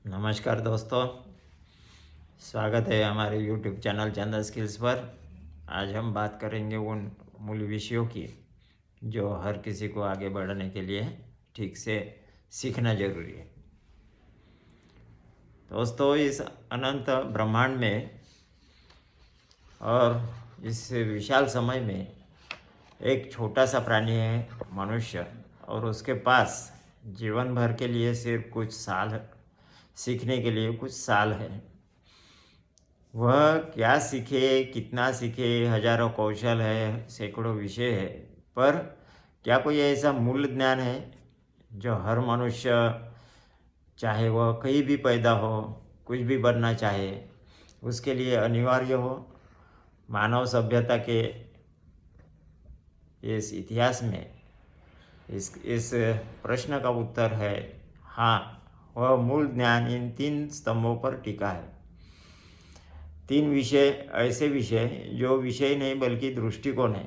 नमस्कार दोस्तों, स्वागत है हमारे YouTube चैनल चंदा स्किल्स पर। आज हम बात करेंगे उन मूल विषयों की जो हर किसी को आगे बढ़ने के लिए ठीक से सीखना जरूरी है। दोस्तों, इस अनंत ब्रह्मांड में और इस विशाल समय में एक छोटा सा प्राणी है मनुष्य, और उसके पास जीवन भर के लिए सिर्फ कुछ साल सीखने के लिए कुछ साल है। वह क्या सीखे, कितना सीखे, हजारों कौशल है, सैकड़ों विषय है, पर क्या कोई ऐसा मूल ज्ञान है जो हर मनुष्य, चाहे वह कहीं भी पैदा हो, कुछ भी बनना चाहे, उसके लिए अनिवार्य हो? मानव सभ्यता के इस इतिहास में इस प्रश्न का उत्तर है हाँ। वह मूल ज्ञान इन 3 स्तंभों पर टिका है। 3 विषय, ऐसे विषय जो विषय नहीं बल्कि दृष्टिकोण है: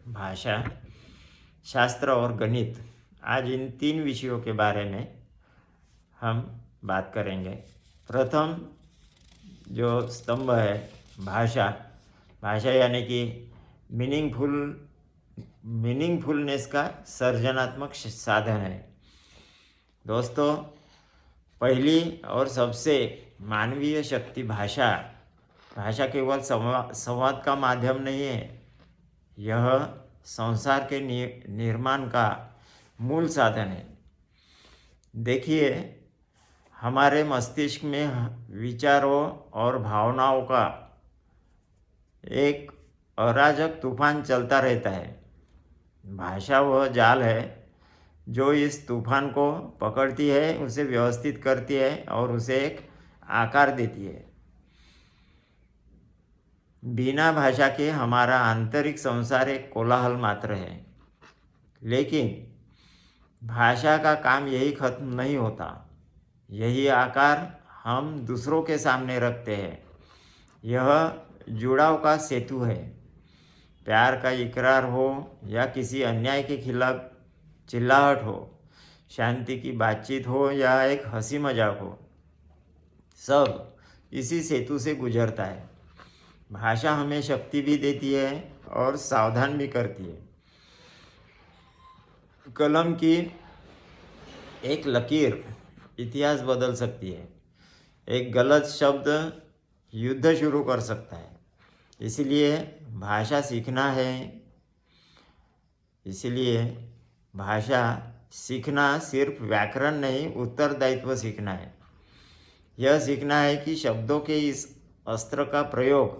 भाषा, शास्त्र और गणित। आज इन 3 विषयों के बारे में हम बात करेंगे। प्रथम जो स्तंभ है भाषा। भाषा यानी कि मीनिंगफुलनेस का सर्जनात्मक साधन है। दोस्तों, पहली और सबसे मानवीय शक्ति भाषा। भाषा केवल संवाद का माध्यम नहीं है, यह संसार के निर्माण का मूल साधन है। देखिए, हमारे मस्तिष्क में विचारों और भावनाओं का एक अराजक तूफान चलता रहता है। भाषा वह जाल है जो इस तूफान को पकड़ती है, उसे व्यवस्थित करती है और उसे एक आकार देती है। बिना भाषा के हमारा आंतरिक संसार एक कोलाहल मात्र है। लेकिन भाषा का काम यही खत्म नहीं होता। यही आकार हम दूसरों के सामने रखते हैं। यह जुड़ाव का सेतु है। प्यार का इकरार हो या किसी अन्याय के खिलाफ चिल्लाहट हो, शांति की बातचीत हो या एक हंसी मजाक हो, सब इसी सेतु से गुजरता है। भाषा हमें शक्ति भी देती है और सावधान भी करती है। कलम की एक लकीर इतिहास बदल सकती है। एक गलत शब्द युद्ध शुरू कर सकता है। इसलिए भाषा सीखना है। इसलिए भाषा सीखना सिर्फ व्याकरण नहीं, उत्तरदायित्व सीखना है। यह सीखना है कि शब्दों के इस अस्त्र का प्रयोग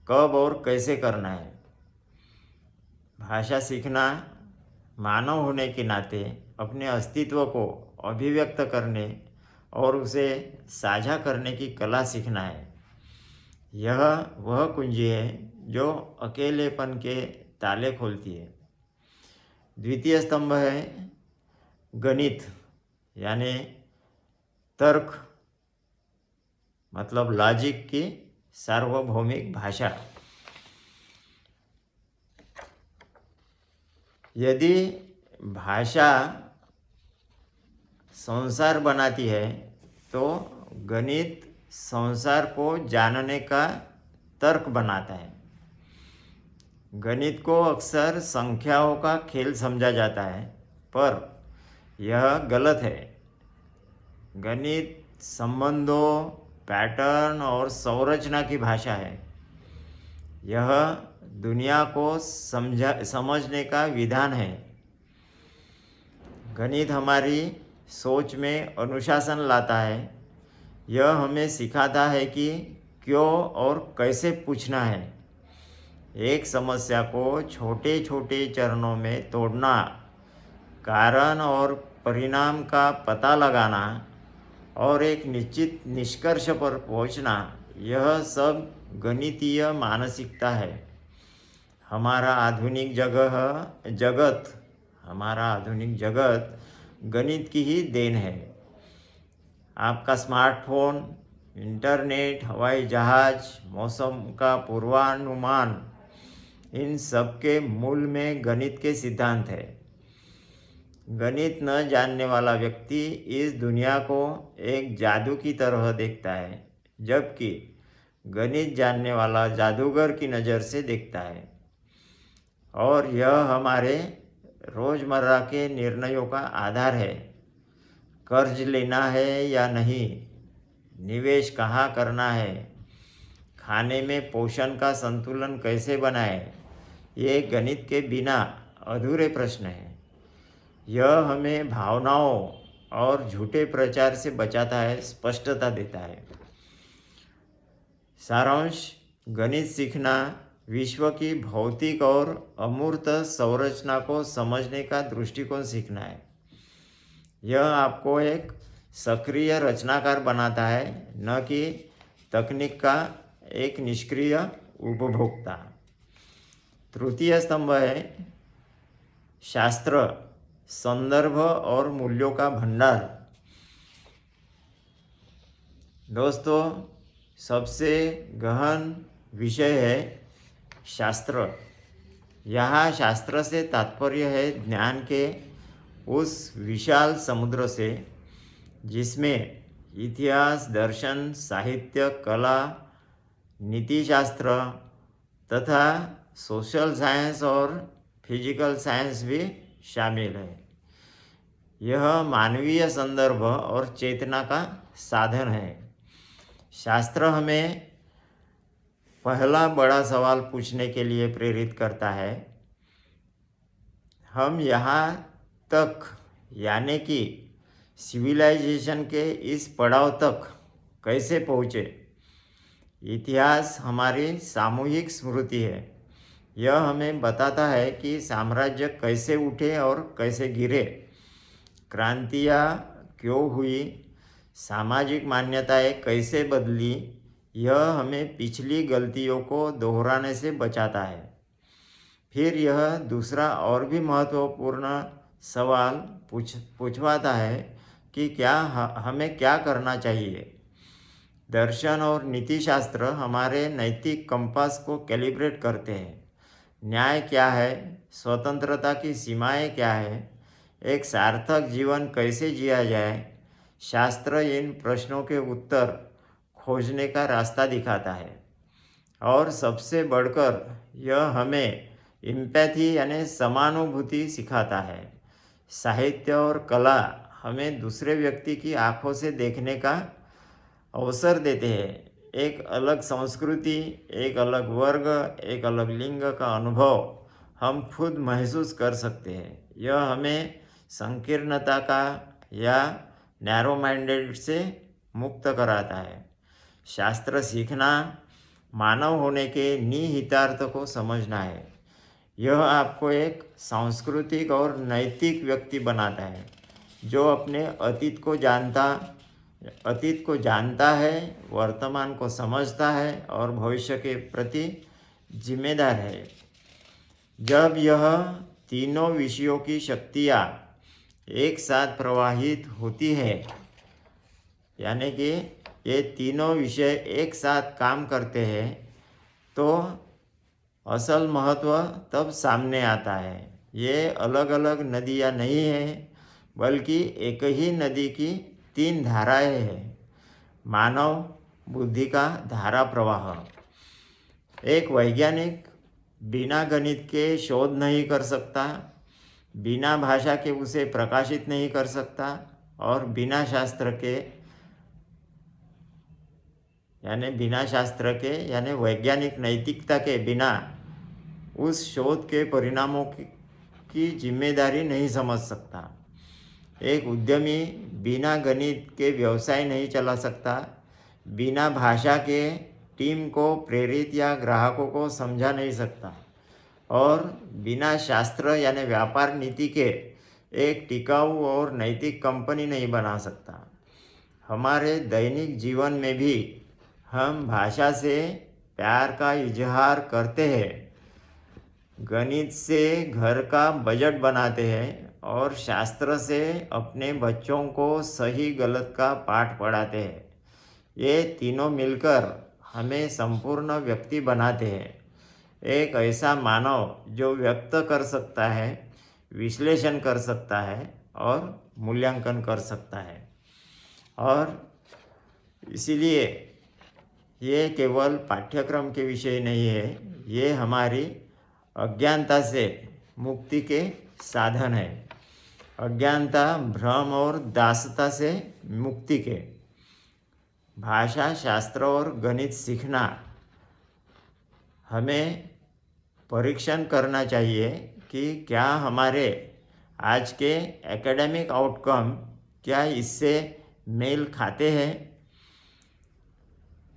कब और कैसे करना है। भाषा सीखना मानव होने के नाते अपने अस्तित्व को अभिव्यक्त करने और उसे साझा करने की कला सीखना है। यह वह कुंजी है जो अकेलेपन के ताले खोलती है। द्वितीय स्तंभ है गणित, यानी तर्क, मतलब लॉजिक की सार्वभौमिक भाषा। यदि भाषा संसार बनाती है तो गणित संसार को जानने का तर्क बनाता है। गणित को अक्सर संख्याओं का खेल समझा जाता है, पर यह गलत है। गणित संबंधों, पैटर्न और संरचना की भाषा है। यह दुनिया को समझने का विधान है। गणित हमारी सोच में अनुशासन लाता है। यह हमें सिखाता है कि क्यों और कैसे पूछना है। एक समस्या को छोटे छोटे चरणों में तोड़ना, कारण और परिणाम का पता लगाना और एक निश्चित निष्कर्ष पर पहुंचना, यह सब गणितीय मानसिकता है। हमारा आधुनिक जगत गणित की ही देन है। आपका स्मार्टफोन, इंटरनेट, हवाई जहाज, मौसम का पूर्वानुमान, इन सब के मूल में गणित के सिद्धांत है। गणित न जानने वाला व्यक्ति इस दुनिया को एक जादू की तरह देखता है, जबकि गणित जानने वाला जादूगर की नज़र से देखता है। और यह हमारे रोज़मर्रा के निर्णयों का आधार है। कर्ज लेना है या नहीं, निवेश कहाँ करना है, खाने में पोषण का संतुलन कैसे बनाएं, ये गणित के बिना अधूरे प्रश्न हैं। यह हमें भावनाओं और झूठे प्रचार से बचाता है, स्पष्टता देता है। सारांश: गणित सीखना विश्व की भौतिक और अमूर्त संरचना को समझने का दृष्टिकोण सीखना है। यह आपको एक सक्रिय रचनाकार बनाता है, न कि तकनीक का एक निष्क्रिय उपभोक्ता। तृतीय स्तंभ है शास्त्र, संदर्भ और मूल्यों का भंडार। दोस्तों, सबसे गहन विषय है शास्त्र। यहाँ शास्त्र से तात्पर्य है ज्ञान के उस विशाल समुद्र से जिसमें इतिहास, दर्शन, साहित्य, कला, नीतिशास्त्र तथा सोशल साइंस और फिजिकल साइंस भी शामिल है। यह मानवीय संदर्भ और चेतना का साधन है। शास्त्र हमें पहला बड़ा सवाल पूछने के लिए प्रेरित करता है, हम यहाँ तक यानी कि सिविलाइजेशन के इस पड़ाव तक कैसे पहुँचे। इतिहास हमारी सामूहिक स्मृति है। यह हमें बताता है कि साम्राज्य कैसे उठे और कैसे गिरे, क्रांतियाँ क्यों हुई, सामाजिक मान्यताएं कैसे बदली। यह हमें पिछली गलतियों को दोहराने से बचाता है। फिर यह दूसरा और भी महत्वपूर्ण सवाल पूछवाता है कि हमें क्या करना चाहिए। दर्शन और नीतिशास्त्र हमारे नैतिक कंपास को कैलिब्रेट करते हैं। न्याय क्या है, स्वतंत्रता की सीमाएं क्या है, एक सार्थक जीवन कैसे जिया जाए। शास्त्र इन प्रश्नों के उत्तर खोजने का रास्ता दिखाता है। और सबसे बढ़कर यह हमें एम्पैथी यानी समानुभूति सिखाता है। साहित्य और कला हमें दूसरे व्यक्ति की आंखों से देखने का अवसर देते हैं। एक अलग संस्कृति, एक अलग वर्ग, एक अलग लिंग का अनुभव हम खुद महसूस कर सकते हैं। यह हमें संकीर्णता का या नैरो माइंडेड से मुक्त कराता है। शास्त्र सीखना मानव होने के निहितार्थ को समझना है। यह आपको एक सांस्कृतिक और नैतिक व्यक्ति बनाता है जो अपने अतीत को जानता है, वर्तमान को समझता है और भविष्य के प्रति जिम्मेदार है। जब यह तीनों विषयों की शक्तियाँ एक साथ प्रवाहित होती है, यानी कि ये तीनों विषय एक साथ काम करते हैं, तो असल महत्व तब सामने आता है। ये अलग अलग नदियाँ नहीं हैं, बल्कि एक ही नदी की तीन धाराएं हैं। मानव बुद्धि का धारा प्रवाह। एक वैज्ञानिक बिना गणित के शोध नहीं कर सकता, बिना भाषा के उसे प्रकाशित नहीं कर सकता और बिना शास्त्र के यानी वैज्ञानिक नैतिकता के बिना उस शोध के परिणामों की जिम्मेदारी नहीं समझ सकता। एक उद्यमी बिना गणित के व्यवसाय नहीं चला सकता, बिना भाषा के टीम को प्रेरित या ग्राहकों को समझा नहीं सकता और बिना शास्त्र यानी व्यापार नीति के एक टिकाऊ और नैतिक कंपनी नहीं बना सकता। हमारे दैनिक जीवन में भी हम भाषा से प्यार का इजहार करते हैं, गणित से घर का बजट बनाते हैं और शास्त्र से अपने बच्चों को सही गलत का पाठ पढ़ाते हैं। ये तीनों मिलकर हमें संपूर्ण व्यक्ति बनाते हैं। एक ऐसा मानव जो व्यक्त कर सकता है, विश्लेषण कर सकता है और मूल्यांकन कर सकता है। और इसीलिए ये केवल पाठ्यक्रम के विषय नहीं है, ये हमारी अज्ञानता से मुक्ति के साधन है। अज्ञानता, भ्रम और दासता से मुक्ति के। भाषा, शास्त्र और गणित सीखना हमें परीक्षण करना चाहिए कि क्या हमारे आज के एकेडमिक आउटकम क्या इससे मेल खाते हैं।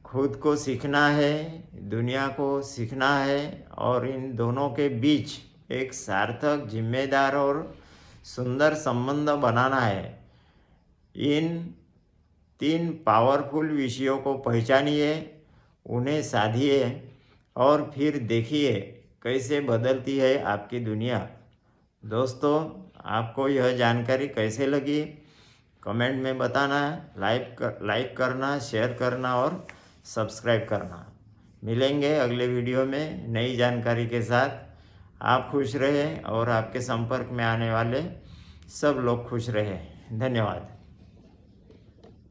खुद को सीखना है, दुनिया को सीखना है और इन दोनों के बीच एक सार्थक, जिम्मेदार और सुंदर संबंध बनाना है। इन 3 पावरफुल विषयों को पहचानिए, उन्हें साधिए और फिर देखिए कैसे बदलती है आपकी दुनिया। दोस्तों, आपको यह जानकारी कैसे लगी कमेंट में बताना, लाइक करना, शेयर करना और सब्सक्राइब करना। मिलेंगे अगले वीडियो में नई जानकारी के साथ। आप खुश रहें और आपके संपर्क में आने वाले सब लोग खुश रहें। धन्यवाद।